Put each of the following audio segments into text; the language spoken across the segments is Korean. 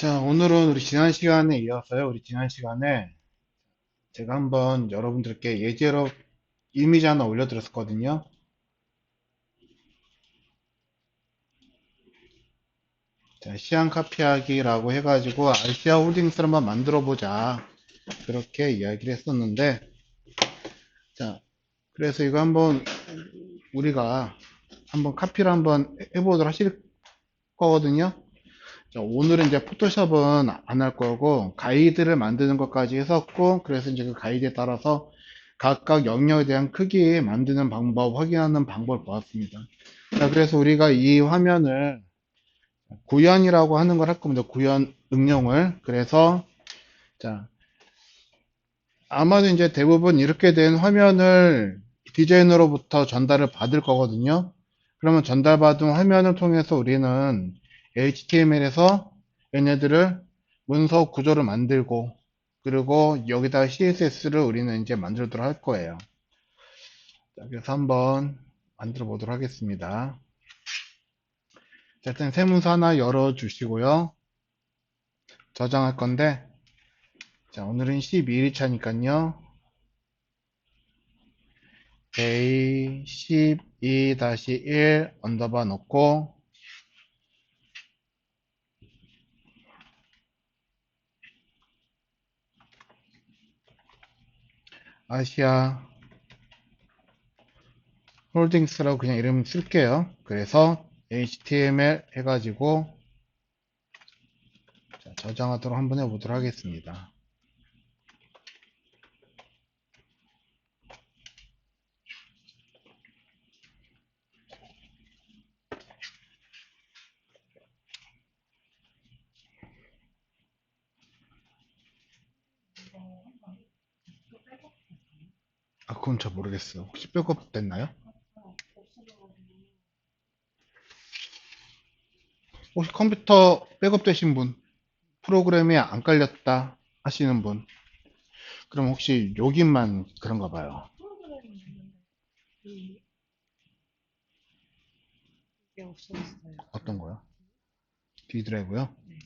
자, 오늘은 우리 지난 시간에 이어서요. 우리 지난 시간에 제가 한번 여러분들께 예제로 이미지 하나 올려드렸었거든요. 자, 시안 카피하기라고 해가지고 알시아 홀딩스를 한번 만들어 보자. 그렇게 이야기를 했었는데, 자, 그래서 이거 한번 우리가 한번 카피를 한번 해보도록 하실 거거든요. 자, 오늘은 이제 포토샵은 안 할 거고 가이드를 만드는 것까지 했었고, 그래서 이제 그 가이드에 따라서 각각 영역에 대한 크기 만드는 방법, 확인하는 방법을 보았습니다. 자, 그래서 우리가 이 화면을 구현이라고 하는 걸 할 겁니다. 구현 응용을. 그래서 자, 아마도 이제 대부분 이렇게 된 화면을 디자이너로부터 전달을 받을 거거든요. 그러면 전달받은 화면을 통해서 우리는 HTML에서 얘네들을 문서 구조를 만들고, 그리고 여기다 CSS를 우리는 이제 만들도록 할 거예요. 자, 그래서 한번 만들어 보도록 하겠습니다. 자, 일단 새 문서 하나 열어 주시고요. 저장할 건데, 자, 오늘은 12일차니까요. A12-1 언더바 넣고, 아시아 홀딩스라고 그냥 이름 쓸게요. 그래서 HTML 해가지고, 자, 저장하도록 한번 해보도록 하겠습니다. 아, 그건 잘 모르겠어요. 혹시 백업 됐나요? 혹시 컴퓨터 백업 되신 분, 프로그램이 안 깔렸다 하시는 분, 그럼 혹시 여기만 그런가 봐요. 프로그램이 있는데 그게 없어졌어요. 어떤 거요? D 드라이브요? 네.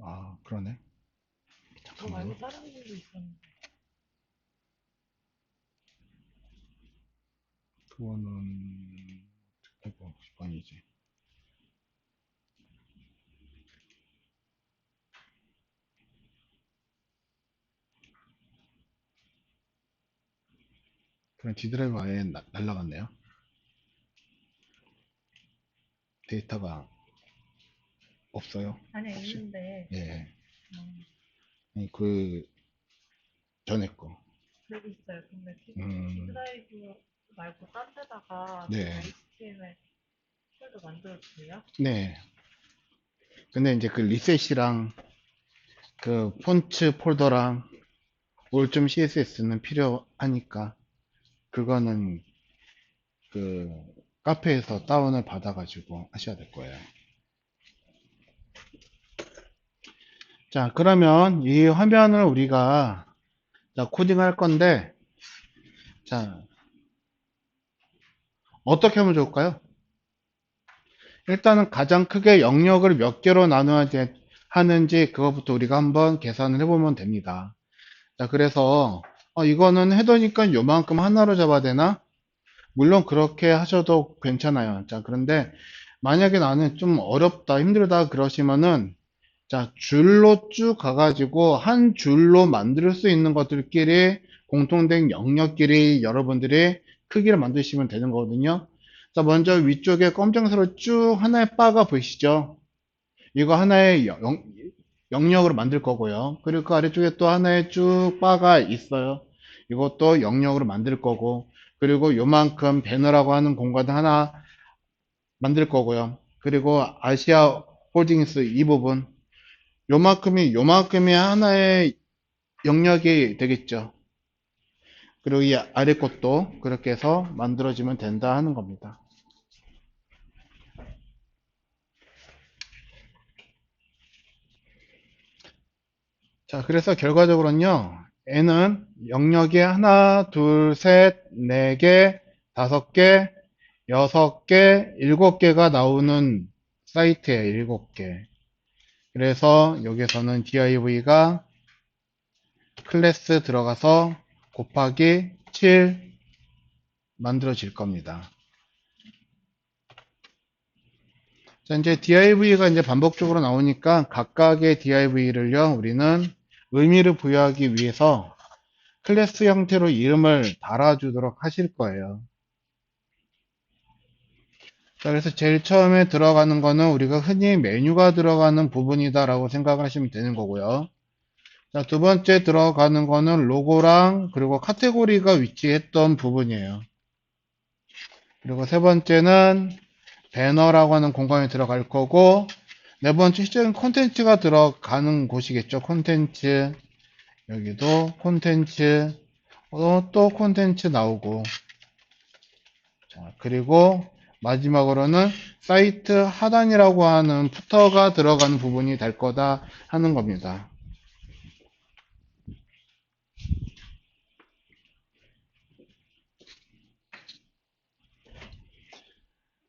아, 그러네. 저 말고 잠깐만요. 다른 분도 있었는데. 그거는, 아이고, 아니지. 그럼 D 드라이브 아예 날라갔네요. 데이터가 없어요. 아니야, 혹시? 있는데, 예. 음, 아니, 그, 전에 거. 여기 있어요. 근데 D 음, 드라이브 말고 딴 데다가 또 네. HTML 폴더 만들어주세요. 네. 근데 이제 그 리셋이랑 그 폰츠 폴더랑 올점 CSS는 필요하니까 그거는 그 카페에서 다운을 받아가지고 하셔야 될 거예요. 자, 그러면 이 화면을 우리가 자, 코딩할 건데, 자, 어떻게 하면 좋을까요? 일단은 가장 크게 영역을 몇 개로 나눠야 하는지 그것부터 우리가 한번 계산을 해보면 됩니다. 자, 그래서 이거는 헤더니까 요만큼 하나로 잡아야 되나? 물론 그렇게 하셔도 괜찮아요. 자, 그런데 만약에 나는 좀 어렵다, 힘들다 그러시면은 자, 줄로 쭉 가가지고 한 줄로 만들 수 있는 것들끼리 공통된 영역끼리 여러분들이 크기를 만드시면 되는 거거든요. 자, 먼저 위쪽에 검정색으로 쭉 하나의 바가 보이시죠? 이거 하나의 영역으로 만들 거고요. 그리고 그 아래쪽에 또 하나의 쭉 바가 있어요. 이것도 영역으로 만들 거고, 그리고 요만큼 배너라고 하는 공간을 하나 만들 거고요. 그리고 아시아 홀딩스 이 부분, 요만큼이 하나의 영역이 되겠죠. 그리고 이 아래 것도 그렇게 해서 만들어지면 된다 하는 겁니다. 자, 그래서 결과적으로는요, n은 영역이 하나, 둘, 셋, 네 개, 다섯 개, 여섯 개, 일곱 개가 나오는 사이트예요, 일곱 개. 그래서 여기서는 div가 클래스 들어가서 곱하기 7 만들어질 겁니다. 자, 이제 div가 이제 반복적으로 나오니까 각각의 div를요, 우리는 의미를 부여하기 위해서 클래스 형태로 이름을 달아주도록 하실 거예요. 자, 그래서 제일 처음에 들어가는 거는 우리가 흔히 메뉴가 들어가는 부분이다 라고 생각하시면 되는 거고요. 자, 두 번째 들어가는 거는 로고랑 그리고 카테고리가 위치했던 부분이에요. 그리고 세 번째는 배너라고 하는 공간에 들어갈 거고, 네 번째 실제는 콘텐츠가 들어가는 곳이겠죠. 콘텐츠. 여기도 콘텐츠. 또 콘텐츠 나오고. 자, 그리고 마지막으로는 사이트 하단이라고 하는 푸터가 들어가는 부분이 될 거다 하는 겁니다.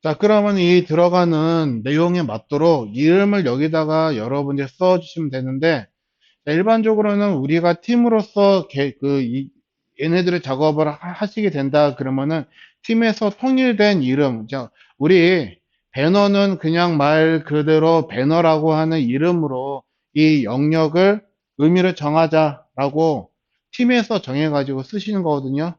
자, 그러면 이 들어가는 내용에 맞도록 이름을 여기다가 여러분들이 써주시면 되는데, 자, 일반적으로는 우리가 팀으로서 얘네들의 작업을 하시게 된다 그러면은 팀에서 통일된 이름, 자, 우리 배너는 그냥 말 그대로 배너라고 하는 이름으로 이 영역을 의미를 정하자라고 팀에서 정해가지고 쓰시는 거거든요.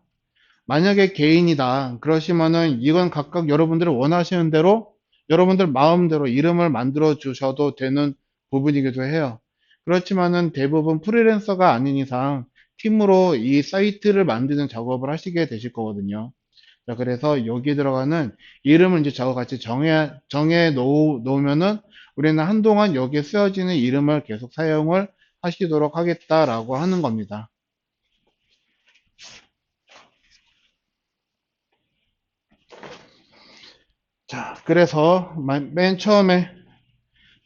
만약에 개인이다 그러시면은 이건 각각 여러분들이 원하시는 대로 여러분들 마음대로 이름을 만들어 주셔도 되는 부분이기도 해요. 그렇지만은 대부분 프리랜서가 아닌 이상 팀으로 이 사이트를 만드는 작업을 하시게 되실 거거든요. 자, 그래서 여기 들어가는 이름을 이제 저와 같이 정해 놓으면은 우리는 한동안 여기에 쓰여지는 이름을 계속 사용을 하시도록 하겠다라고 하는 겁니다. 자, 그래서 맨 처음에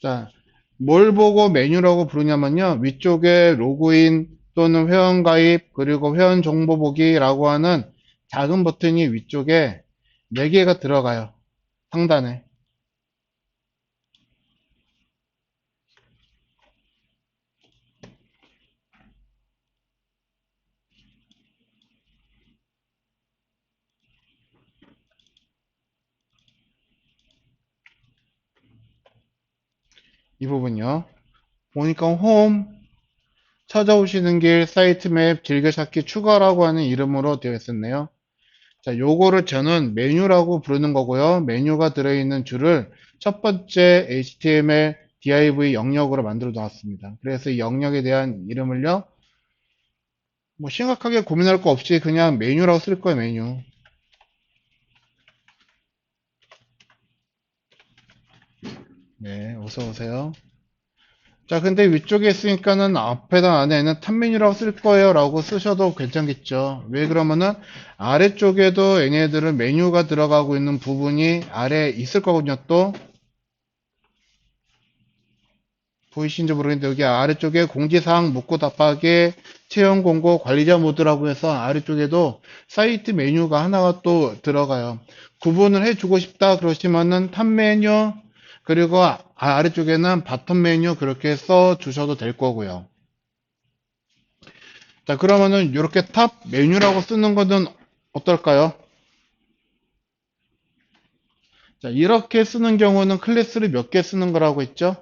자, 뭘 보고 메뉴라고 부르냐면요. 위쪽에 로그인 또는 회원가입 그리고 회원 정보 보기라고 하는 작은 버튼이 위쪽에 4개가 들어가요. 상단에. 이 부분요. 보니까 홈, 찾아오시는 길, 사이트 맵, 즐겨찾기 추가라고 하는 이름으로 되어 있었네요. 자, 요거를 저는 메뉴라고 부르는 거고요. 메뉴가 들어있는 줄을 첫 번째 HTML div 영역으로 만들어 놨습니다. 그래서 이 영역에 대한 이름을요, 뭐 심각하게 고민할 거 없이 그냥 메뉴라고 쓸 거예요, 메뉴. 네, 어서 오세요. 자, 근데 위쪽에 있으니까는 앞에다 안에는 탑 메뉴라고 쓸 거예요 라고 쓰셔도 괜찮겠죠. 왜 그러면은 아래쪽에도 얘네들은 메뉴가 들어가고 있는 부분이 아래에 있을 거거든요. 또 보이시는지 모르겠는데 여기 아래쪽에 공지사항 묻고 답하기 체험 공고 관리자 모드라고 해서 아래쪽에도 사이트 메뉴가 하나가 또 들어가요. 구분을 해주고 싶다 그러시면은 탑 메뉴 그리고 아래쪽에는 바텀 메뉴 그렇게 써 주셔도 될 거고요. 자, 그러면은 이렇게 탑 메뉴라고 쓰는 거는 어떨까요? 자, 이렇게 쓰는 경우는 클래스를 몇 개 쓰는 거라고 했죠?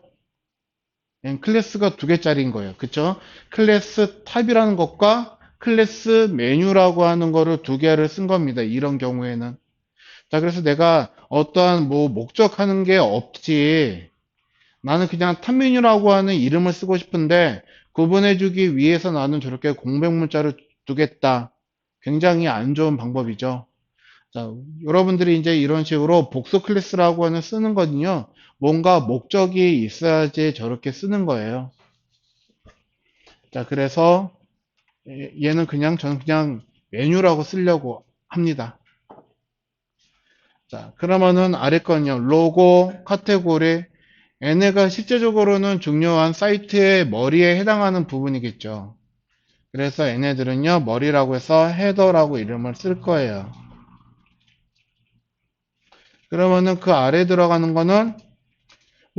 클래스가 2개짜리인 거예요. 그쵸? 클래스 탑이라는 것과 클래스 메뉴라고 하는 거를 2개를 쓴 겁니다. 이런 경우에는. 자, 그래서 내가 어떠한 뭐 목적하는 게 없지. 나는 그냥 탑 메뉴라고 하는 이름을 쓰고 싶은데 구분해주기 위해서 나는 저렇게 공백 문자를 두겠다. 굉장히 안 좋은 방법이죠. 자, 여러분들이 이제 이런 식으로 복수 클래스라고 하는 쓰는 거는요. 뭔가 목적이 있어야지 저렇게 쓰는 거예요. 자, 그래서 얘는 그냥 저는 그냥 메뉴라고 쓰려고 합니다. 자, 그러면은 아래 건요. 로고, 카테고리, 얘네가 실제적으로는 중요한 사이트의 머리에 해당하는 부분이겠죠. 그래서 얘네들은요. 머리라고 해서 헤더라고 이름을 쓸 거예요. 그러면은 그 아래 들어가는 거는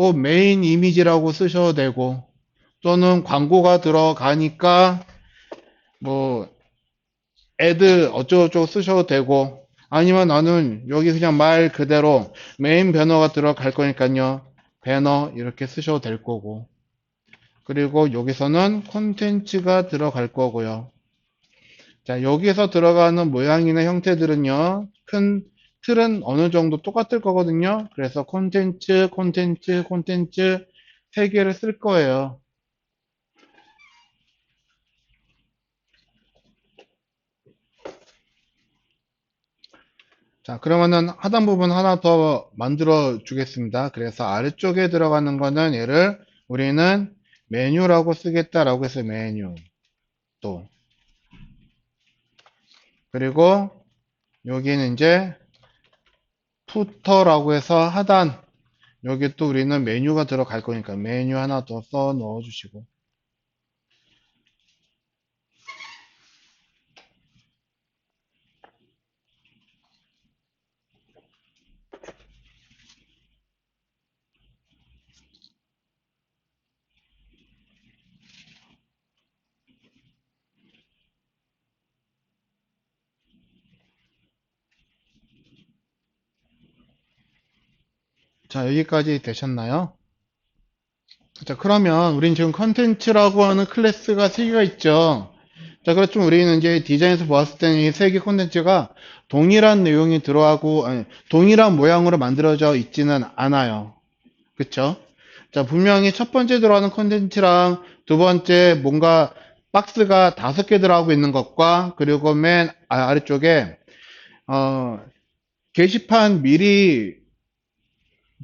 뭐 메인 이미지라고 쓰셔도 되고, 또는 광고가 들어가니까 뭐 애드 어쩌고저쩌고 쓰셔도 되고, 아니면 나는 여기 그냥 말 그대로 메인 배너가 들어갈 거니까요, 배너 이렇게 쓰셔도 될 거고, 그리고 여기서는 콘텐츠가 들어갈 거고요. 자, 여기서 들어가는 모양이나 형태들은요, 큰 틀은 어느 정도 똑같을 거거든요. 그래서 콘텐츠, 콘텐츠, 콘텐츠 세 개를 쓸 거예요. 자, 그러면은 하단 부분 하나 더 만들어 주겠습니다. 그래서 아래쪽에 들어가는 거는 얘를 우리는 메뉴라고 쓰겠다라고 해서 메뉴 또, 그리고 여기는 이제 푸터라고 해서 하단, 여기 또 우리는 메뉴가 들어갈 거니까 메뉴 하나 더 써 넣어 주시고. 자, 여기까지 되셨나요? 자, 그러면 우린 지금 컨텐츠라고 하는 클래스가 3개가 있죠. 자, 그렇지만 우리는 이제 디자인에서 보았을 때는 이 3개 콘텐츠가 동일한 내용이 들어가고, 아니, 동일한 모양으로 만들어져 있지는 않아요. 그쵸? 자, 분명히 첫 번째 들어가는 콘텐츠랑 두 번째 뭔가 박스가 5개 들어가고 있는 것과, 그리고 맨 아래쪽에, 어, 게시판 미리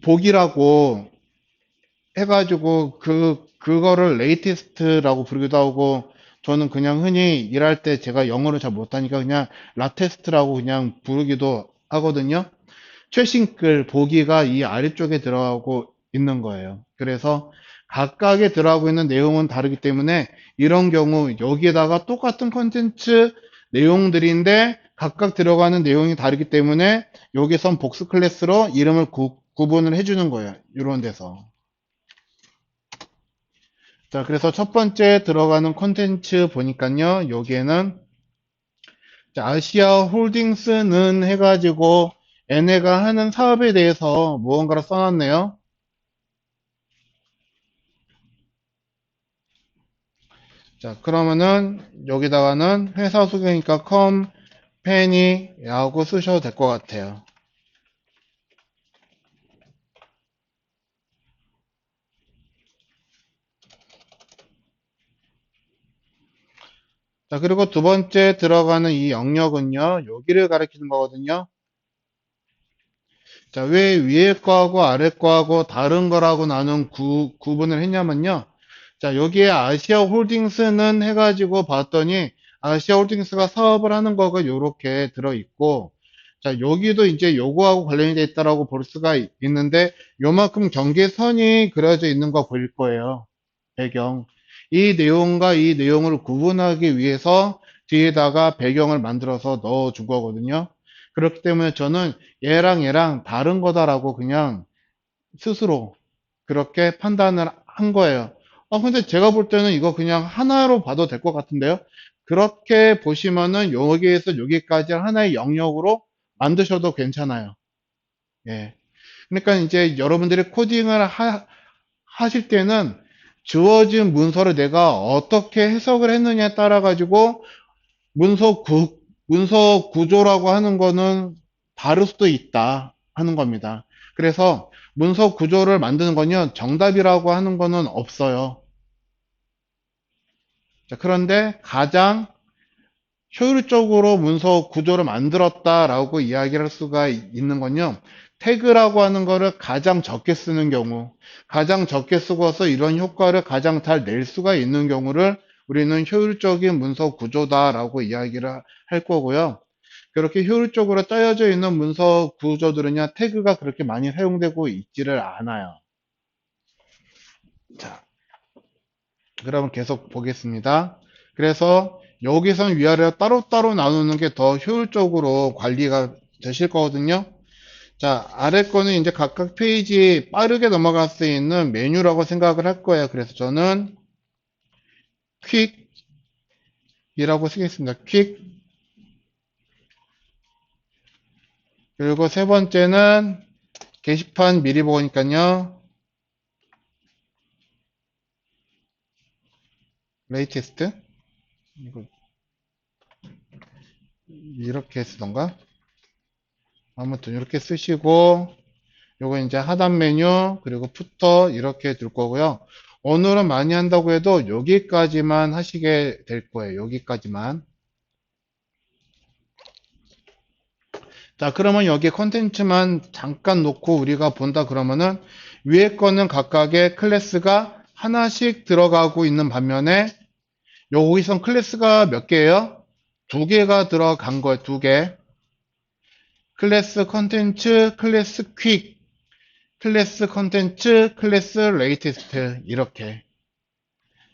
보기라고 해가지고 그거를 레이테스트라고 부르기도 하고, 저는 그냥 흔히 일할 때 제가 영어를 잘 못하니까 그냥 라테스트라고 그냥 부르기도 하거든요. 최신 글 보기가 이 아래쪽에 들어가고 있는 거예요. 그래서 각각에 들어가고 있는 내용은 다르기 때문에 이런 경우 여기에다가 똑같은 컨텐츠 내용들인데 각각 들어가는 내용이 다르기 때문에 여기선 복수 클래스로 이름을 구분을 해주는 거예요. 이런 데서. 자, 그래서 첫 번째 들어가는 콘텐츠 보니까요, 여기에는 아시아 홀딩스는 해가지고 얘네가 하는 사업에 대해서 무언가를 써놨네요. 자, 그러면은 여기다가는 회사 소개니까 컴퍼니라고 쓰셔도 될 것 같아요. 자, 그리고 두 번째 들어가는 이 영역은요, 여기를 가리키는 거거든요. 자, 왜 위에 거하고 아래 거하고 다른 거라고 나는 구분을 했냐면요. 자, 여기에 아시아 홀딩스는 해가지고 봤더니 아시아 홀딩스가 사업을 하는 거가 요렇게 들어있고, 자, 여기도 이제 요거하고 관련이 돼 있다라고 볼 수가 있는데, 요만큼 경계선이 그려져 있는 거 보일 거예요. 배경. 이 내용과 이 내용을 구분하기 위해서 뒤에다가 배경을 만들어서 넣어 준 거거든요. 그렇기 때문에 저는 얘랑 다른 거다라고 그냥 스스로 그렇게 판단을 한 거예요. 근데 제가 볼 때는 이거 그냥 하나로 봐도 될 것 같은데요. 그렇게 보시면은 여기에서 여기까지 하나의 영역으로 만드셔도 괜찮아요. 예. 그러니까 이제 여러분들이 코딩을 하실 때는 주어진 문서를 내가 어떻게 해석을 했느냐에 따라 가지고 문서 구조라고 하는 거는 다를 수도 있다 하는 겁니다. 그래서 문서 구조를 만드는 거는 정답이라고 하는 거는 없어요. 자, 그런데 가장 효율적으로 문서 구조를 만들었다라고 이야기를 할 수가 있는 건요. 태그라고 하는 거를 가장 적게 쓰는 경우, 가장 적게 쓰고서 이런 효과를 가장 잘 낼 수가 있는 경우를 우리는 효율적인 문서 구조다라고 이야기를 할 거고요. 그렇게 효율적으로 짜여져 있는 문서 구조들은요, 태그가 그렇게 많이 사용되고 있지를 않아요. 자, 그러면 계속 보겠습니다. 그래서 여기선 위아래로 따로따로 나누는 게 더 효율적으로 관리가 되실 거거든요. 자, 아래 거는 이제 각각 페이지 빠르게 넘어갈 수 있는 메뉴라고 생각을 할 거예요. 그래서 저는 퀵이라고 쓰겠습니다. 퀵. 그리고 세 번째는 게시판 미리 보니까요. 레이티스트. 이거 이렇게 쓰던가? 아무튼 이렇게 쓰시고 요거 이제 하단 메뉴 그리고 푸터 이렇게 둘 거고요. 오늘은 많이 한다고 해도 여기까지만 하시게 될 거예요. 여기까지만. 자, 그러면 여기 컨텐츠만 잠깐 놓고 우리가 본다 그러면은 위에 거는 각각의 클래스가 하나씩 들어가고 있는 반면에 여기선 클래스가 몇 개예요? 두 개가 들어간 거예요. 두 개. 클래스 컨텐츠, 클래스 퀵, 클래스 컨텐츠, 클래스 레이티스트 이렇게.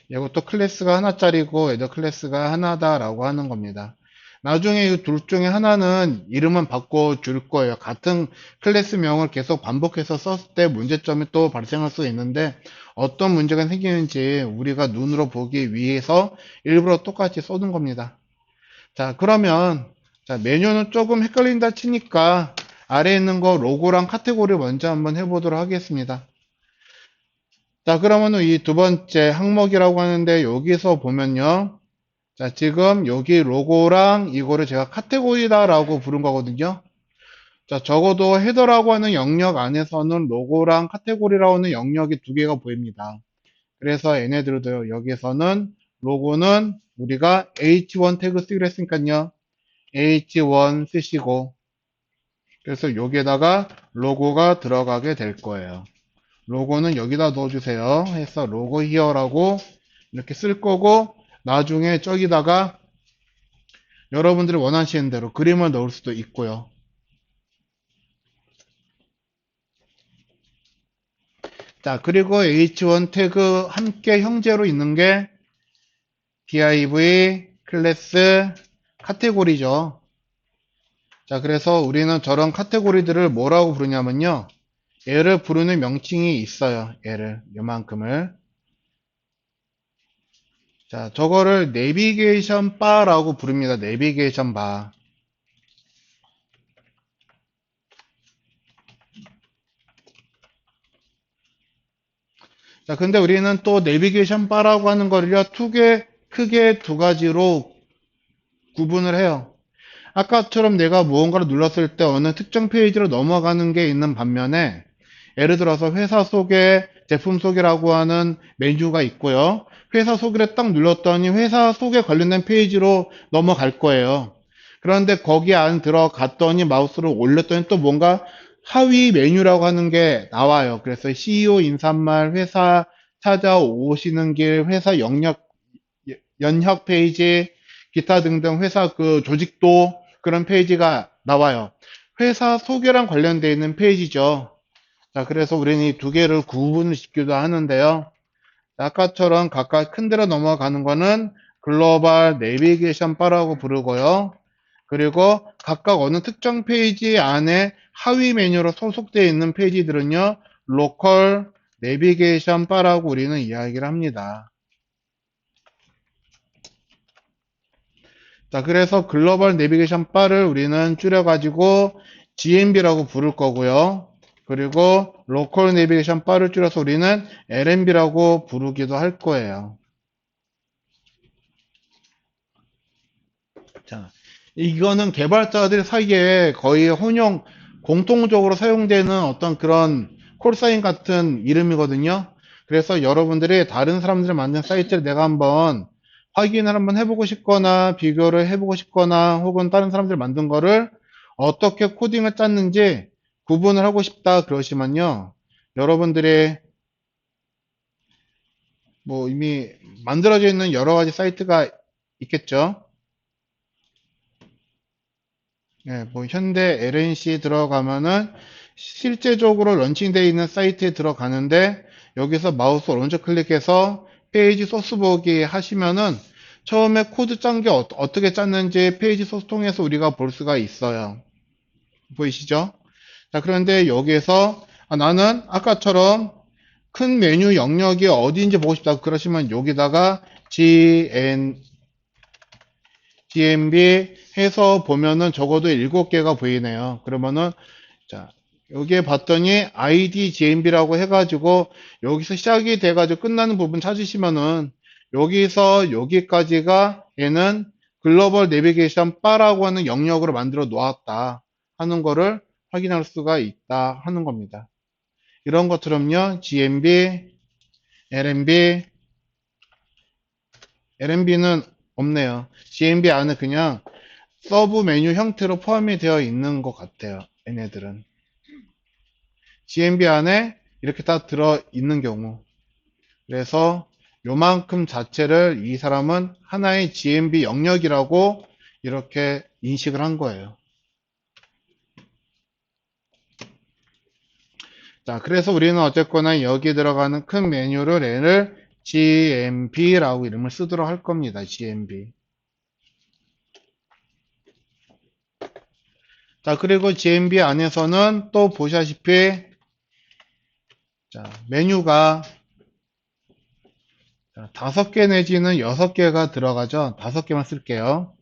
이것도 클래스가 하나짜리고 얘도 클래스가 하나다라고 하는 겁니다. 나중에 이 둘 중에 하나는 이름은 바꿔줄 거예요. 같은 클래스명을 계속 반복해서 썼을 때 문제점이 또 발생할 수 있는데 어떤 문제가 생기는지 우리가 눈으로 보기 위해서 일부러 똑같이 쏘는 겁니다. 자, 그러면 자, 메뉴는 조금 헷갈린다 치니까 아래에 있는 거 로고랑 카테고리 먼저 한번 해보도록 하겠습니다. 자, 그러면 이 두 번째 항목이라고 하는데 여기서 보면요. 자, 지금 여기 로고랑 이거를 제가 카테고리다라고 부른 거거든요. 자, 적어도 헤더라고 하는 영역 안에서는 로고랑 카테고리라고 하는 영역이 두 개가 보입니다. 그래서 얘네들도 여기서는 로고는 우리가 H1 태그 쓰기로 했으니까요. H1 쓰시고 그래서 여기에다가 로고가 들어가게 될 거예요. 로고는 여기다 넣어주세요. 해서 로고 히어라고 이렇게 쓸 거고 나중에 저기다가 여러분들이 원하시는 대로 그림을 넣을 수도 있고요. 자, 그리고 H1 태그 함께 형제로 있는 게 div 클래스 카테고리죠. 자, 그래서 우리는 저런 카테고리들을 뭐라고 부르냐면요. 얘를 부르는 명칭이 있어요. 얘를, 요만큼을. 자, 저거를 내비게이션 바라고 부릅니다. 내비게이션 바. 자, 근데 우리는 또 내비게이션 바라고 하는 거를요, 크게 두 가지로 구분을 해요. 아까처럼 내가 무언가를 눌렀을 때 어느 특정 페이지로 넘어가는 게 있는 반면에, 예를 들어서 회사 소개, 제품 소개라고 하는 메뉴가 있고요. 회사 소개를 딱 눌렀더니 회사 소개 관련된 페이지로 넘어갈 거예요. 그런데 거기 안 들어갔더니 마우스를 올렸더니 또 뭔가 하위 메뉴라고 하는 게 나와요. 그래서 CEO 인사말, 회사 찾아오시는 길, 회사 연혁 페이지, 기타 등등 회사 그 조직도 그런 페이지가 나와요. 회사 소개랑 관련되어 있는 페이지죠. 자, 그래서 우리는 이 두 개를 구분을 짓기도 하는데요. 아까처럼 각각 큰 데로 넘어가는 거는 글로벌 내비게이션 바라고 부르고요. 그리고 각각 어느 특정 페이지 안에 하위 메뉴로 소속되어 있는 페이지들은요, 로컬 내비게이션 바라고 우리는 이야기를 합니다. 자, 그래서 글로벌 내비게이션 바를 우리는 줄여가지고 GNB라고 부를 거고요. 그리고 로컬 내비게이션 바를 줄여서 우리는 LNB라고 부르기도 할 거예요. 자, 이거는 개발자들 사이에 거의 공통적으로 사용되는 어떤 그런 콜사인 같은 이름이거든요. 그래서 여러분들이 다른 사람들이 만든 사이트를 내가 한번 확인을 한번 해보고 싶거나 비교를 해보고 싶거나 혹은 다른 사람들이 만든 거를 어떻게 코딩을 짰는지 구분을 하고 싶다 그러시면요. 여러분들이 뭐 이미 만들어져 있는 여러 가지 사이트가 있겠죠. 예, 뭐 현대 LNC 들어가면은 실제적으로 런칭되어 있는 사이트에 들어가는데 여기서 마우스 오른쪽 클릭해서 페이지 소스 보기 하시면은 처음에 코드 짠 게 어떻게 짰는지 페이지 소스 통해서 우리가 볼 수가 있어요. 보이시죠? 자, 그런데 여기에서 나는 아까처럼 큰 메뉴 영역이 어디인지 보고 싶다. 그러시면 여기다가 GMB 해서 보면은 적어도 7개가 보이네요. 그러면은 자, 여기에 봤더니 ID GMB라고 해가지고 여기서 시작이 돼가지고 끝나는 부분 찾으시면은 여기서 여기까지가 얘는 글로벌 내비게이션 바라고 하는 영역으로 만들어 놓았다 하는 거를 확인할 수가 있다 하는 겁니다. 이런 것처럼요, GMB, LMB, LMB는 없네요. GMB 안에 그냥 서브 메뉴 형태로 포함이 되어 있는 것 같아요. 얘네들은. GMB 안에 이렇게 다 들어 있는 경우. 그래서 요만큼 자체를 이 사람은 하나의 GMB 영역이라고 이렇게 인식을 한 거예요. 자, 그래서 우리는 어쨌거나 여기 들어가는 큰 메뉴를 얘를 GMB라고 이름을 쓰도록 할 겁니다. GMB. 자, 그리고 GMB 안에서는 또 보시다시피 자, 메뉴가 5개 내지는 6개가 들어가죠. 5개만 쓸게요.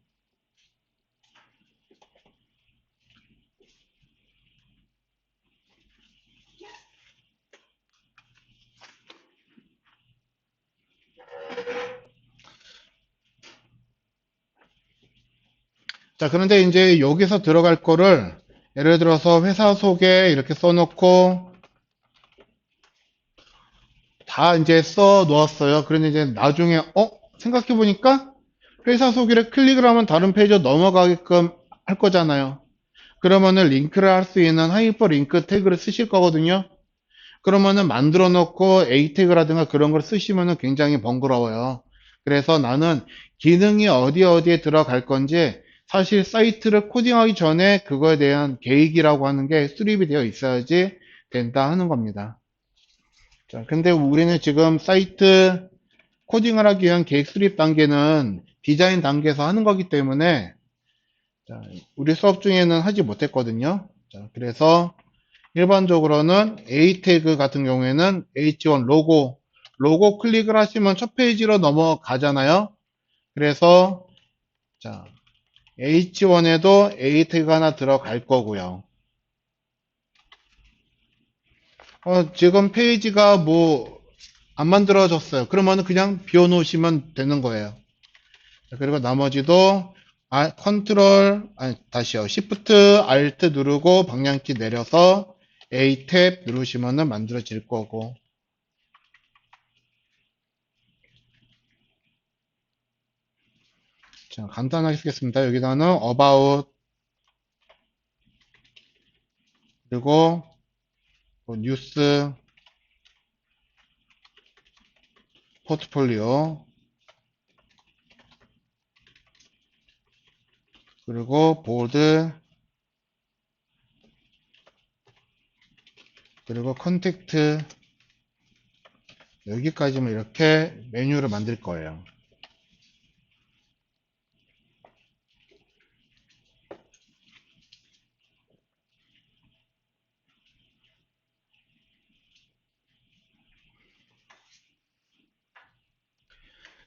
자, 그런데 이제 여기서 들어갈 거를 예를 들어서 회사 소개 이렇게 써놓고 다 이제 써 놓았어요. 그런데 이제 나중에 생각해 보니까 회사 소개를 클릭을 하면 다른 페이지로 넘어가게끔 할 거잖아요. 그러면은 링크를 할 수 있는 하이퍼 링크 태그를 쓰실 거거든요. 그러면은 만들어 놓고 A 태그라든가 그런 걸 쓰시면은 굉장히 번거로워요. 그래서 나는 기능이 어디에 들어갈 건지 사실 사이트를 코딩하기 전에 그거에 대한 계획이라고 하는 게 수립이 되어 있어야지 된다 하는 겁니다. 자, 근데 우리는 지금 사이트 코딩을 하기 위한 계획 수립 단계는 디자인 단계에서 하는 거기 때문에 자, 우리 수업 중에는 하지 못했거든요. 자, 그래서 일반적으로는 A 태그 같은 경우에는 H1 로고 클릭을 하시면 첫 페이지로 넘어가잖아요. 그래서 자, H1에도 A 태그가 하나 들어갈 거고요. 지금 페이지가 뭐 안 만들어졌어요. 그러면 그냥 비워놓으시면 되는 거예요. 그리고 나머지도 컨트롤 다시요. Shift Alt 누르고 방향키 내려서 A 탭 누르시면 만들어질 거고. 자, 간단하게 쓰겠습니다. 여기다는 about 그리고 뭐 뉴스 포트폴리오 그리고 보드 그리고 컨택트 여기까지만 이렇게 메뉴를 만들 거예요.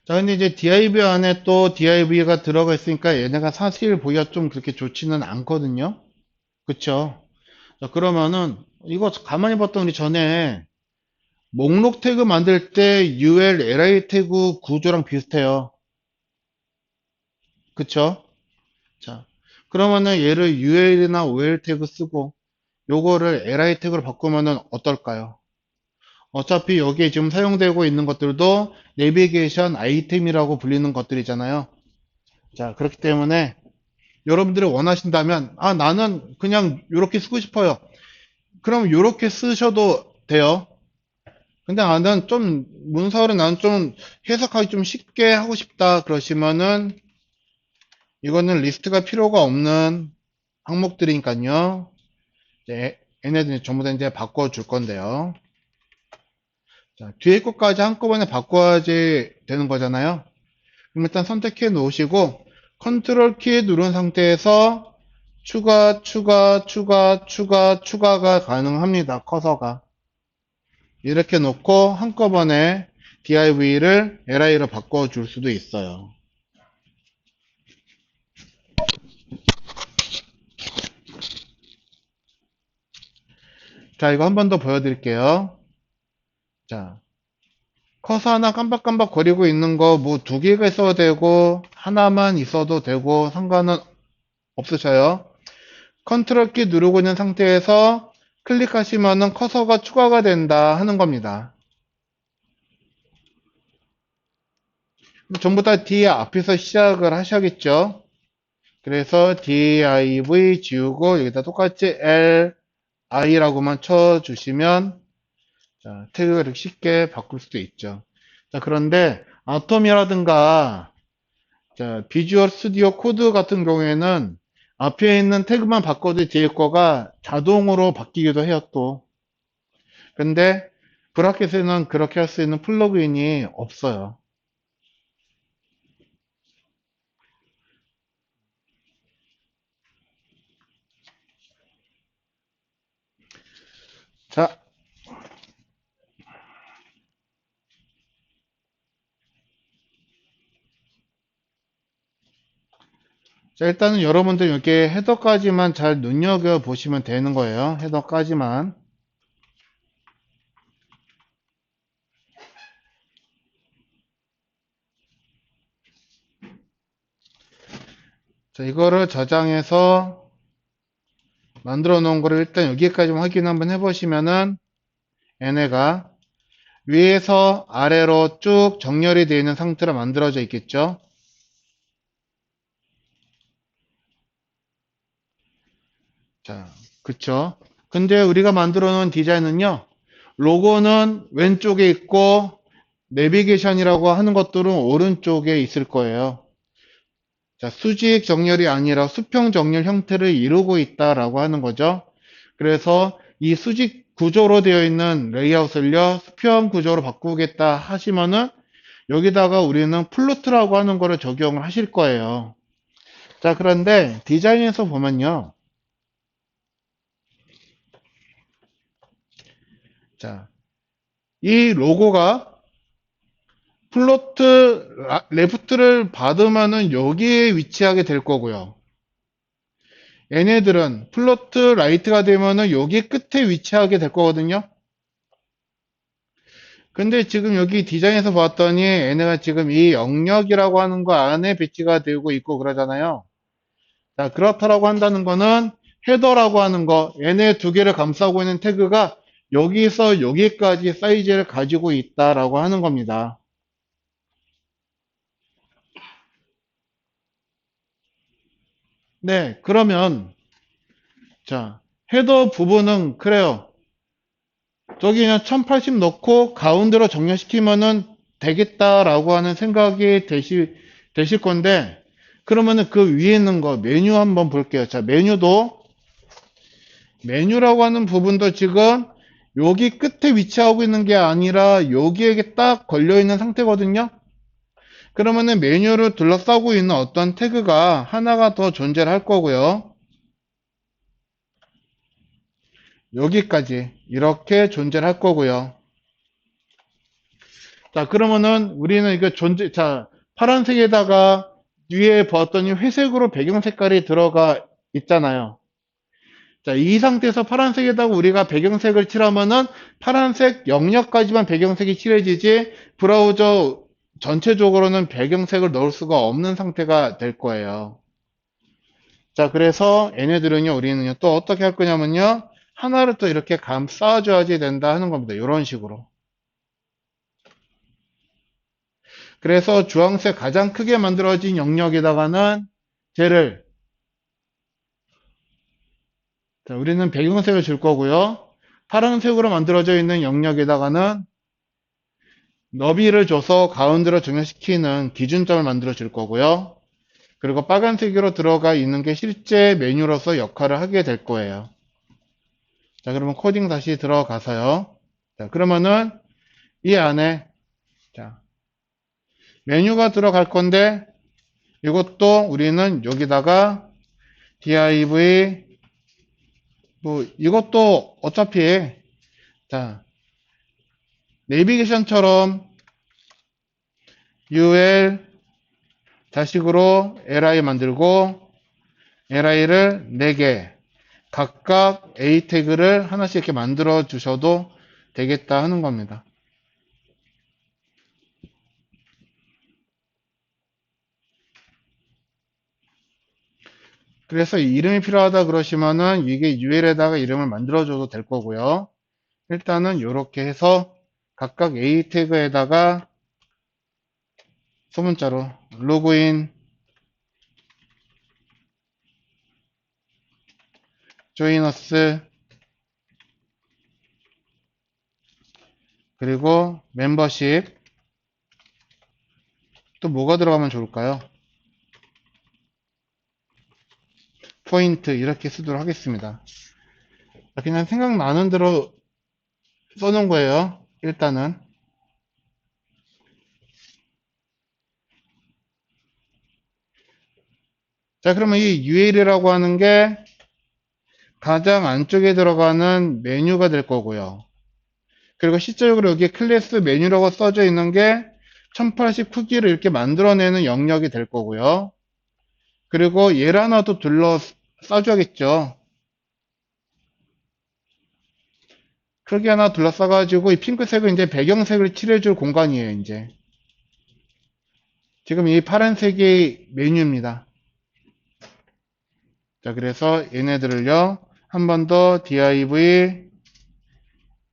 자, 근데 이제 div 안에 또 div가 들어가 있으니까 얘네가 사실 보기가 좀 그렇게 좋지는 않거든요. 그쵸? 자, 그러면은 이거 가만히 봤더니 전에 목록 태그 만들 때 ul, li 태그 구조랑 비슷해요. 그쵸? 자, 그러면은 얘를 ul이나 ol 태그 쓰고 요거를 li 태그로 바꾸면은 어떨까요? 어차피 여기에 지금 사용되고 있는 것들도 내비게이션 아이템이라고 불리는 것들이잖아요. 자, 그렇기 때문에 여러분들이 원하신다면 나는 그냥 이렇게 쓰고 싶어요. 그럼 이렇게 쓰셔도 돼요. 근데 나는 좀 문서를 나는 좀 해석하기 좀 쉽게 하고 싶다 그러시면은 이거는 리스트가 필요가 없는 항목들이니까요. 이제 얘네들 전부 다 이제 바꿔줄 건데요. 자, 뒤에 것까지 한꺼번에 바꿔야지 되는 거잖아요. 그럼 일단 선택해 놓으시고 컨트롤 키 누른 상태에서 추가가 가능합니다. 커서가. 이렇게 놓고 한꺼번에 div를 li로 바꿔줄 수도 있어요. 자, 이거 한 번 더 보여드릴게요. 자, 커서 하나 깜박깜박 거리고 있는 거 뭐 두 개가 있어도 되고 하나만 있어도 되고 상관은 없으셔요. 컨트롤 키 누르고 있는 상태에서 클릭하시면은 커서가 추가가 된다 하는 겁니다. 전부 다 D 앞에서 시작을 하셔야겠죠. 그래서 div 지우고 여기다 똑같이 li라고만 쳐주시면 자, 태그가 이렇게 쉽게 바꿀 수도 있죠. 자, 그런데 아톰이라든가 자, 비주얼 스튜디오 코드 같은 경우에는 앞에 있는 태그만 바꿔도 뒤에 거가 자동으로 바뀌기도 해요, 또. 근데 브라켓에는 그렇게 할 수 있는 플러그인이 없어요. 자, 자, 일단은 여러분들 여기 헤더까지만 잘 눈여겨보시면 되는 거예요. 헤더까지만. 자, 이거를 저장해서 만들어 놓은 거를 일단 여기까지만 확인 한번 해보시면은 얘네가 위에서 아래로 쭉 정렬이 되어 있는 상태로 만들어져 있겠죠. 자, 그쵸. 근데 우리가 만들어 놓은 디자인은요, 로고는 왼쪽에 있고, 내비게이션이라고 하는 것들은 오른쪽에 있을 거예요. 자, 수직 정렬이 아니라 수평 정렬 형태를 이루고 있다라고 하는 거죠. 그래서 이 수직 구조로 되어 있는 레이아웃을요, 수평 구조로 바꾸겠다 하시면은, 여기다가 우리는 플로트라고 하는 거를 적용을 하실 거예요. 자, 그런데 디자인에서 보면요. 자, 이 로고가 플로트 레프트를 받으면은 여기에 위치하게 될 거고요. 얘네들은 플로트 라이트가 되면은 여기 끝에 위치하게 될 거거든요. 근데 지금 여기 디자인에서 봤더니 얘네가 지금 이 영역이라고 하는 거 안에 배치가 되고 있고 그러잖아요. 자, 그렇다라고 한다는 거는 헤더라고 하는 거, 얘네 두 개를 감싸고 있는 태그가 여기서 여기까지 사이즈를 가지고 있다라고 하는 겁니다. 네, 그러면 자, 헤더 부분은 그래요. 저기 그냥 1080 넣고 가운데로 정렬시키면은 되겠다라고 하는 생각이 되실 건데, 그러면은 그 위에 있는 거 메뉴 한번 볼게요. 자, 메뉴라고 하는 부분도 지금 여기 끝에 위치하고 있는 게 아니라 여기에 딱 걸려 있는 상태거든요. 그러면은 메뉴를 둘러싸고 있는 어떤 태그가 하나가 더 존재를 할 거고요. 여기까지 이렇게 존재를 할 거고요. 자, 그러면은 우리는 이거 자, 파란색에다가 위에 보았더니 회색으로 배경 색깔이 들어가 있잖아요. 자, 이 상태에서 파란색에다가 우리가 배경색을 칠하면은 파란색 영역까지만 배경색이 칠해지지 브라우저 전체적으로는 배경색을 넣을 수가 없는 상태가 될 거예요. 자, 그래서 얘네들은요, 우리는요, 또 어떻게 할 거냐면요, 하나를 또 이렇게 감싸줘야지 된다 하는 겁니다. 이런 식으로. 그래서 주황색 가장 크게 만들어진 영역에다가는 쟤를 자, 우리는 배경색을 줄 거고요. 파란색으로 만들어져 있는 영역에다가는 너비를 줘서 가운데로 정렬시키는 기준점을 만들어 줄 거고요. 그리고 빨간색으로 들어가 있는 게 실제 메뉴로서 역할을 하게 될 거예요. 자, 그러면 코딩 다시 들어가서요. 자, 그러면은 이 안에 자, 메뉴가 들어갈 건데 이것도 우리는 여기다가 div 뭐 이것도 어차피 자 내비게이션처럼 ul 자식으로 li 만들고 li를 4개 각각 a 태그를 하나씩 이렇게 만들어 주셔도 되겠다 하는 겁니다. 그래서 이름이 필요하다 그러시면은 이게 ul에다가 이름을 만들어 줘도 될 거고요. 일단은 이렇게 해서 각각 a 태그에다가 소문자로 로그인 조이너스 그리고 멤버십 또 뭐가 들어가면 좋을까요? 포인트 이렇게 쓰도록 하겠습니다. 그냥 생각나는 대로 써놓은 거예요. 일단은 자 그러면 이 UL이라고 하는 게 가장 안쪽에 들어가는 메뉴가 될 거고요. 그리고 실제적으로 여기 클래스 메뉴라고 써져 있는 게 1080 크기를 이렇게 만들어내는 영역이 될 거고요. 그리고 얘를 하나 더 둘러싸줘야겠죠. 크기 하나 둘러싸가지고 이 핑크색은 이제 배경색을 칠해줄 공간이에요, 이제. 지금 이 파란색이 메뉴입니다. 자, 그래서 얘네들을요, 한 번 더 div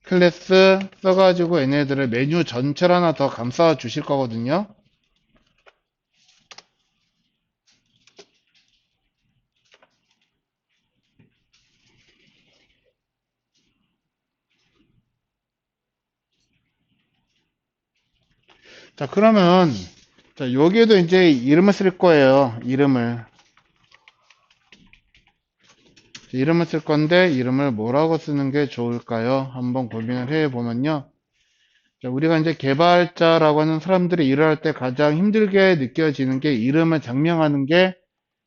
클래스 써가지고 얘네들을 메뉴 전체를 하나 더 감싸 주실 거거든요. 자, 그러면, 자, 여기에도 이제 이름을 쓸 거예요. 이름을 쓸 건데, 이름을 뭐라고 쓰는 게 좋을까요? 한번 고민을 해 보면요. 자, 우리가 이제 개발자라고 하는 사람들이 일을 할 때 가장 힘들게 느껴지는 게 이름을 장명하는 게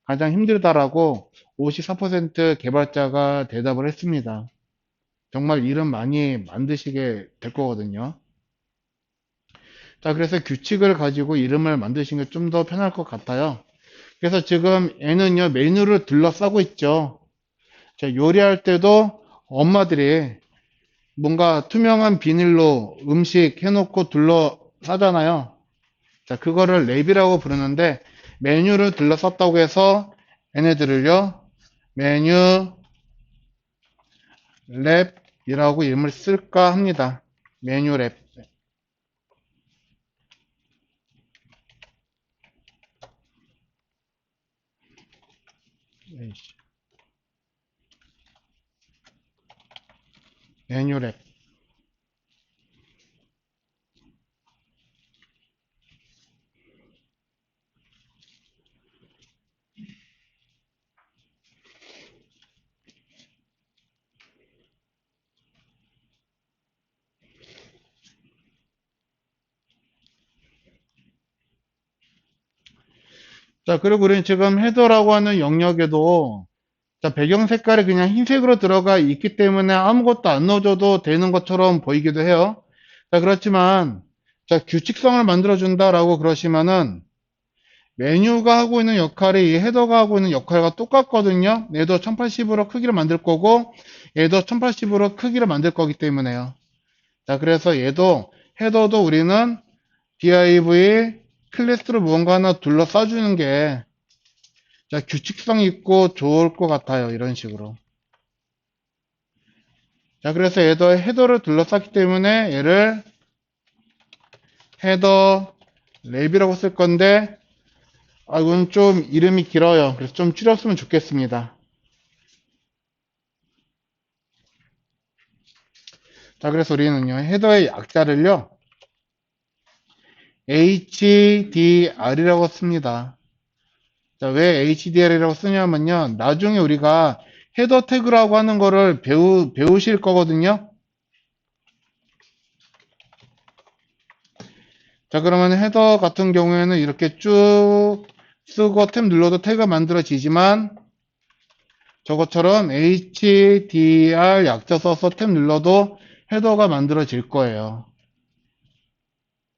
가장 힘들다라고 54% 개발자가 대답을 했습니다. 정말 이름 많이 만드시게 될 거거든요. 자, 그래서 규칙을 가지고 이름을 만드시는 게 좀 더 편할 것 같아요. 그래서 지금 애는요, 메뉴를 둘러싸고 있죠. 자, 요리할 때도 엄마들이 뭔가 투명한 비닐로 음식 해놓고 둘러싸잖아요. 자, 그거를 랩이라고 부르는데 메뉴를 둘러쌌다고 해서 얘네들을요, 메뉴 랩이라고 이름을 쓸까 합니다. 메뉴 랩. 메뉴 랩. 자, 그리고 우리는 지금 헤더라고 하는 영역에도 자, 배경 색깔이 그냥 흰색으로 들어가 있기 때문에 아무것도 안 넣어줘도 되는 것처럼 보이기도 해요. 자, 그렇지만 자, 규칙성을 만들어준다라고 그러시면은 메뉴가 하고 있는 역할이 이 헤더가 하고 있는 역할과 똑같거든요. 얘도 1080으로 크기를 만들 거고 얘도 1080으로 크기를 만들 거기 때문에요. 자, 그래서 얘도 헤더도 우리는 div 클래스로 무언가 하나 둘러싸주는 게 자, 규칙성 있고 좋을 것 같아요. 이런 식으로. 자, 그래서 얘도 헤더를 둘러쌌기 때문에 얘를 헤더 랩이라고 쓸 건데 이건 좀 이름이 길어요. 그래서 좀 줄였으면 좋겠습니다. 자, 그래서 우리는요, 헤더의 약자를요, HDR이라고 씁니다. 자, 왜 HDR이라고 쓰냐면요, 나중에 우리가 헤더 태그라고 하는 거를 배우실 거거든요. 자, 그러면 헤더 같은 경우에는 이렇게 쭉 쓰고 탭 눌러도 태그가 만들어지지만, 저것처럼 HDR 약자 써서 탭 눌러도 헤더가 만들어질 거예요.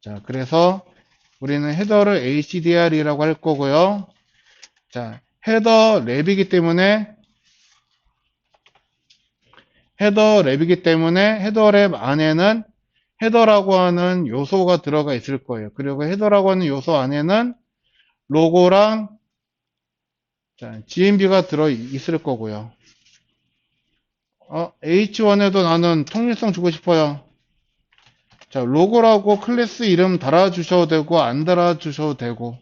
자, 그래서 우리는 헤더를 HDR이라고 할 거고요. 자, 헤더 랩이기 때문에 헤더 랩 안에는 헤더라고 하는 요소가 들어가 있을 거예요. 그리고 헤더라고 하는 요소 안에는 로고랑 GMB가 들어 있을 거고요. H1에도 나는 통일성 주고 싶어요. 자, 로고라고 클래스 이름 달아주셔도 되고, 안 달아주셔도 되고.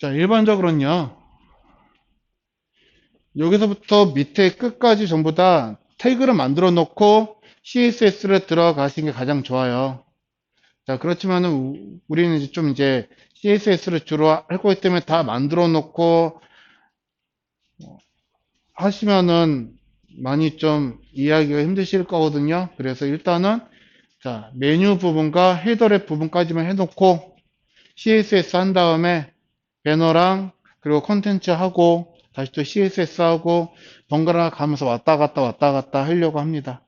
자, 일반적으로는요, 여기서부터 밑에 끝까지 전부 다 태그를 만들어 놓고 CSS를 들어가시는 게 가장 좋아요. 자, 그렇지만은 우리는 이제 CSS를 주로 할 거기 때문에 다 만들어 놓고 하시면은 많이 좀 이해하기가 힘드실 거거든요. 그래서 일단은 자, 메뉴 부분과 헤더랩 부분까지만 해놓고 CSS 한 다음에 배너랑 그리고 컨텐츠 하고 다시 또 CSS 하고 번갈아 가면서 왔다 갔다 하려고 합니다.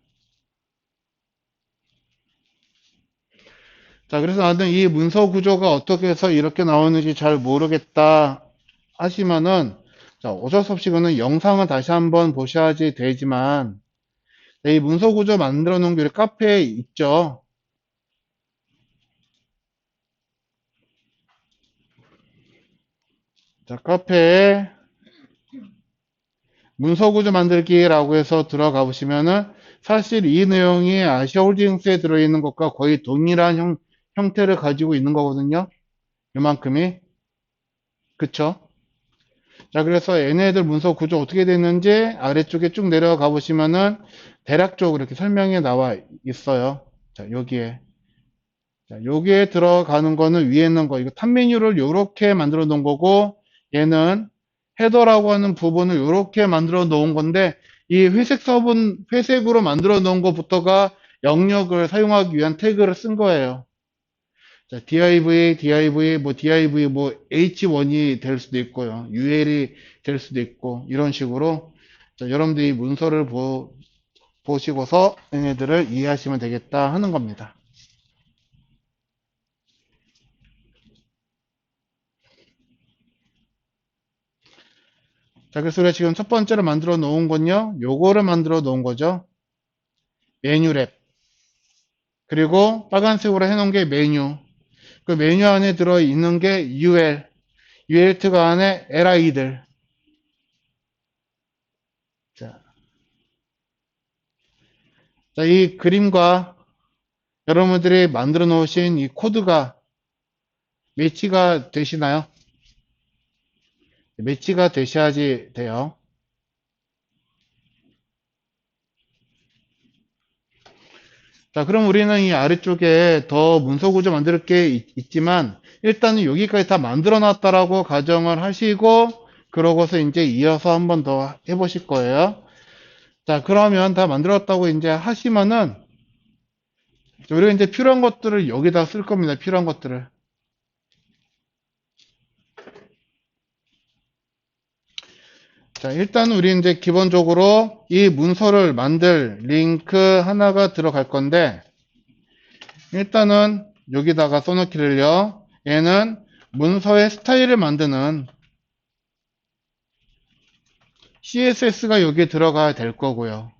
자, 그래서 나는 이 문서 구조가 어떻게 해서 이렇게 나오는지 잘 모르겠다 하시면은 자, 어쩔 수 없이 그는 영상은 다시 한번 보셔야지 되지만 이 문서 구조 만들어 놓은 게 우리 카페에 있죠. 자, 카페에 문서 구조 만들기라고 해서 들어가 보시면은 사실 이 내용이 아시아홀딩스에 들어있는 것과 거의 동일한 형태를 가지고 있는 거거든요. 요만큼이. 그쵸? 자, 그래서 얘네들 문서 구조 어떻게 됐는지 아래쪽에 쭉 내려가 보시면은 대략적으로 이렇게 설명이 나와 있어요. 자, 여기에. 자, 여기에 들어가는 거는 위에 있는 거. 이거 탑 메뉴를 이렇게 만들어 놓은 거고, 얘는 헤더라고 하는 부분을 이렇게 만들어 놓은 건데, 이 회색 서분, 회색으로 만들어 놓은 것부터가 영역을 사용하기 위한 태그를 쓴 거예요. 자, div, 뭐 h1이 될 수도 있고요. ul이 될 수도 있고, 이런 식으로. 자, 여러분들이 문서를 보시고서 얘네들을 이해하시면 되겠다 하는 겁니다. 자, 그래서 우리가 지금 첫 번째로 만들어 놓은 건요, 요거를 만들어 놓은 거죠. 메뉴 랩. 그리고 빨간색으로 해놓은 게 메뉴. 그 메뉴 안에 들어 있는 게 UL 트가 안에 LI들. 자, 이 그림과 여러분들이 만들어 놓으신 이 코드가 매치가 되시나요? 매치가 되셔야지 돼요. 자, 그럼 우리는 이 아래쪽에 더 문서 구조 만들 게 있지만 일단은 여기까지 다 만들어 놨다라고 가정을 하시고 그러고서 이제 이어서 한번 더 해보실 거예요. 자, 그러면 다 만들었다고 이제 하시면은 우리가 이제 필요한 것들을 여기다 쓸 겁니다. 필요한 것들을. 자, 일단 우리 이제 기본적으로 이 문서를 만들 링크 하나가 들어갈 건데 일단은 여기다가 써놓기를요. 얘는 문서의 스타일을 만드는 CSS가 여기에 들어가야 될 거고요.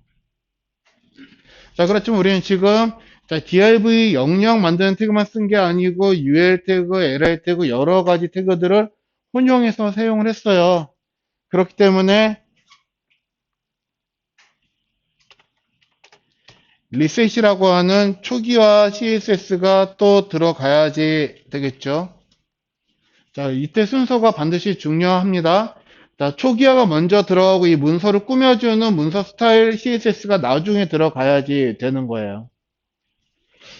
자, 그렇지만 우리는 지금 자, div 영역 만드는 태그만 쓴 게 아니고 ul 태그, li 태그 여러 가지 태그들을 혼용해서 사용을 했어요. 그렇기 때문에 리셋이라고 하는 초기화 CSS가 또 들어가야지 되겠죠. 자, 이때 순서가 반드시 중요합니다. 자, 초기화가 먼저 들어가고 이 문서를 꾸며주는 문서 스타일 CSS가 나중에 들어가야지 되는 거예요.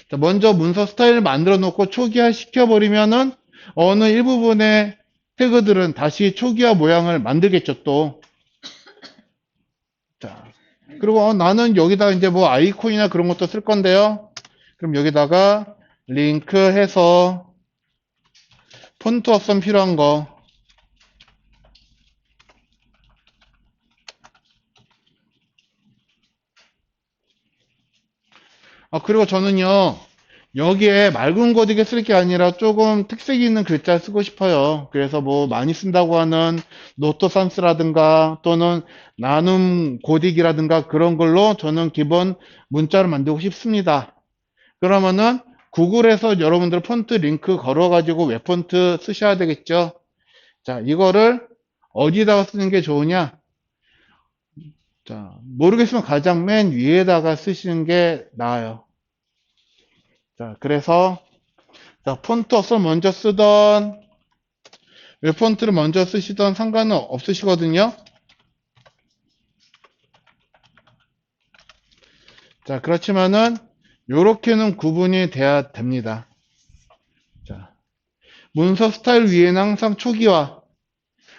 자, 먼저 문서 스타일을 만들어 놓고 초기화 시켜버리면은 어느 일부분의 태그들은 다시 초기화 모양을 만들겠죠, 또. 자, 그리고 나는 여기다 이제 뭐 아이콘이나 그런 것도 쓸 건데요. 그럼 여기다가 링크 해서 폰트 옵션 필요한 거. 그리고 저는요, 여기에 맑은 고딕에 쓸 게 아니라 조금 특색 있는 글자 쓰고 싶어요. 그래서 뭐 많이 쓴다고 하는 노트산스라든가 또는 나눔 고딕이라든가 그런 걸로 저는 기본 문자를 만들고 싶습니다. 그러면은 구글에서 여러분들 폰트 링크 걸어가지고 웹폰트 쓰셔야 되겠죠. 자, 이거를 어디다가 쓰는 게 좋으냐? 자, 모르겠으면 가장 맨 위에다가 쓰시는 게 나아요. 자, 그래서 자, 폰트 옵션 먼저 쓰던 웹폰트를 먼저 쓰시던 상관은 없으시거든요. 자, 그렇지만은 요렇게는 구분이 돼야 됩니다. 자, 문서 스타일 위에는 항상 초기화,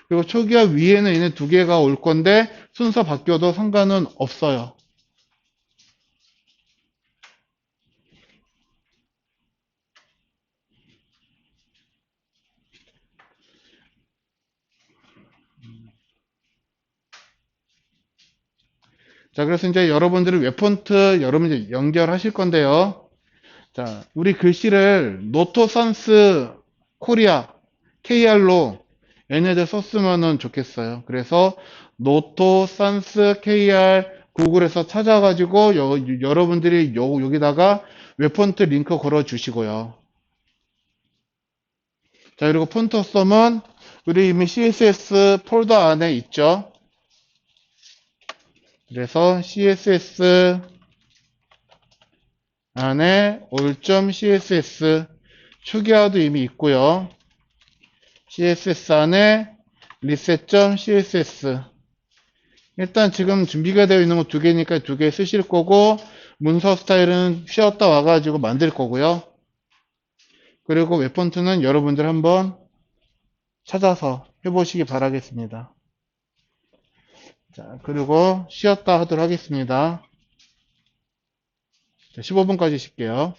그리고 초기화 위에는 얘네 두 개가 올 건데 순서 바뀌어도 상관은 없어요. 자, 그래서 이제 여러분들이 웹폰트 여러분들 연결하실 건데요. 자, 우리 글씨를 노토산스 코리아 KR로 얘네들 썼으면 좋겠어요. 그래서 노토산스 KR 구글에서 찾아가지고 여러분들이 여기다가 웹폰트 링크 걸어 주시고요. 자, 그리고 폰트 썸은 우리 이미 CSS 폴더 안에 있죠. 그래서 CSS 안에 올.css 초기화도 이미 있고요. CSS 안에 reset.css 일단 지금 준비가 되어 있는 거 두 개니까 두 개 쓰실 거고 문서 스타일은 쉬었다 와가지고 만들 거고요. 그리고 웹폰트는 여러분들 한번 찾아서 해보시기 바라겠습니다. 자, 그리고 쉬었다 하도록 하겠습니다. 자, 15분까지 쉴게요.